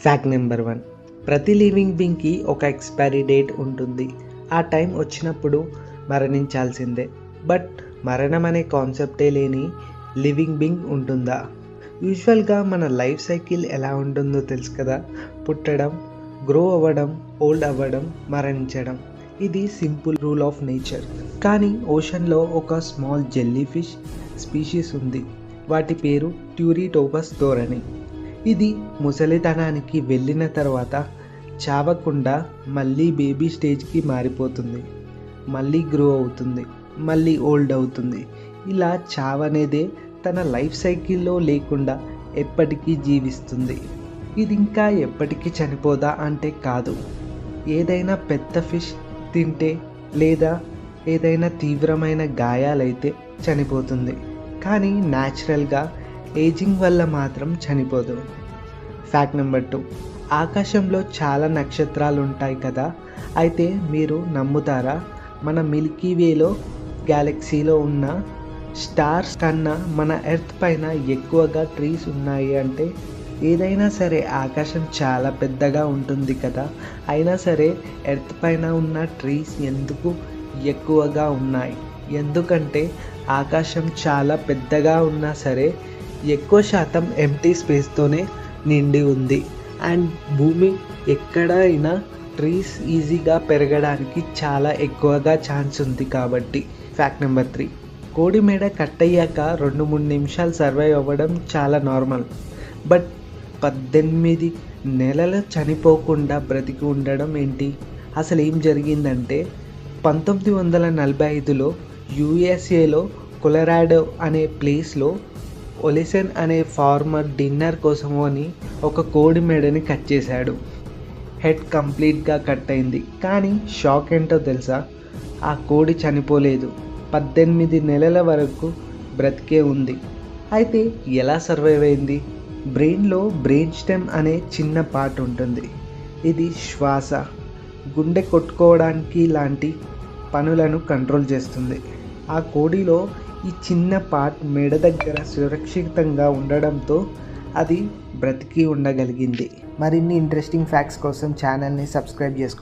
Fact number 1. ప్రతి living బీయింగ్కి ఒక expiry date ఉంటుంది. ఆ టైం వచ్చినప్పుడు మరణించాల్సిందే. బట్ మరణం అనే కాన్సెప్టే లేని లివింగ్ బీయింగ్ ఉంటుందా? యూజువల్గా మన లైఫ్ సైకిల్ ఎలా ఉంటుందో తెలుసు కదా. పుట్టడం, గ్రో అవ్వడం, ఓల్డ్ అవ్వడం, మరణించడం. ఇది సింపుల్ రూల్ ఆఫ్ నేచర్. కానీ ఓషన్లో ఒక స్మాల్ జెల్లీ ఫిష్ స్పీషీస్ ఉంది. వాటి పేరు ట్యూరిటోపస్ ధోరణి. ఇది ముసలితనానికి వెళ్ళిన తర్వాత చావకుండా మళ్ళీ బేబీ స్టేజ్కి మారిపోతుంది. మళ్ళీ గ్రో అవుతుంది, మళ్ళీ ఓల్డ్ అవుతుంది. ఇలా చావనేదే తన లైఫ్ సైకిల్లో లేకుండా ఎప్పటికీ జీవిస్తుంది. ఇది ఇంకా ఎప్పటికీ చనిపోదా అంటే కాదు. ఏదైనా పెద్ద ఫిష్ తింటే లేదా ఏదైనా తీవ్రమైన గాయాలైతే చనిపోతుంది. కానీ న్యాచురల్గా ఏజింగ్ వల్ల మాత్రం చనిపోదు. Fact number 2. ఆకాశంలో చాలా నక్షత్రాలు ఉంటాయి కదా. అయితే మీరు నమ్ముతారా, మన మిల్కీ వేలో గ్యాలక్సీలో ఉన్న స్టార్స్ కన్నా మన ఎర్త్ పైన ఎక్కువగా ట్రీస్ ఉన్నాయి అంటే? ఏదైనా సరే ఆకాశం చాలా పెద్దగా ఉంటుంది కదా. అయినా సరే ఎర్త్ పైన ఉన్న ట్రీస్ ఎందుకు ఎక్కువగా ఉన్నాయి? ఎందుకంటే ఆకాశం చాలా పెద్దగా ఉన్నా సరే ఎక్కువ శాతం ఎంప్టీ స్పేస్తోనే నిండి ఉంది. అండ్ భూమి ఎక్కడైనా ట్రీస్ ఈజీగా పెరగడానికి చాలా ఎక్కువగా ఛాన్స్ ఉంది కాబట్టి. Fact number 3. కోడి మెడ కట్ అయ్యాక 2-3 నిమిషాలు సర్వైవ్ అవ్వడం చాలా నార్మల్. బట్ 18 నెలలు చనిపోకుండా బ్రతికి ఉండడం ఏంటి? అసలు ఏం జరిగిందంటే 1945లో యుఎస్ఏలో కొలరాడో అనే ప్లేస్లో ఒలిసెన్ అనే ఫార్మర్ డిన్నర్ కోసము అని ఒక కోడి మెడని కట్ చేశాడు. హెడ్ కంప్లీట్గా కట్ అయింది. కానీ షాక్ ఏంటో తెలుసా? ఆ కోడి చనిపోలేదు. 18 నెలల వరకు బ్రతికే ఉంది. అయితే ఎలా సర్వైవ్ అయింది? బ్రెయిన్లో బ్రెయిన్ స్టెమ్ అనే చిన్న పార్ట్ ఉంటుంది. ఇది శ్వాస, గుండె కొట్టుకోవడానికి లాంటి పనులను కంట్రోల్ చేస్తుంది. ఆ కోడిలో ఈ చిన్న పార్ట్ మెడ దగ్గర సురక్షితంగా ఉండడంతో అది బ్రతికి ఉండగలిగింది. మరిన్ని ఇంట్రెస్టింగ్ ఫ్యాక్ట్స్ కోసం ఛానల్ని సబ్స్క్రైబ్ చేసుకోండి.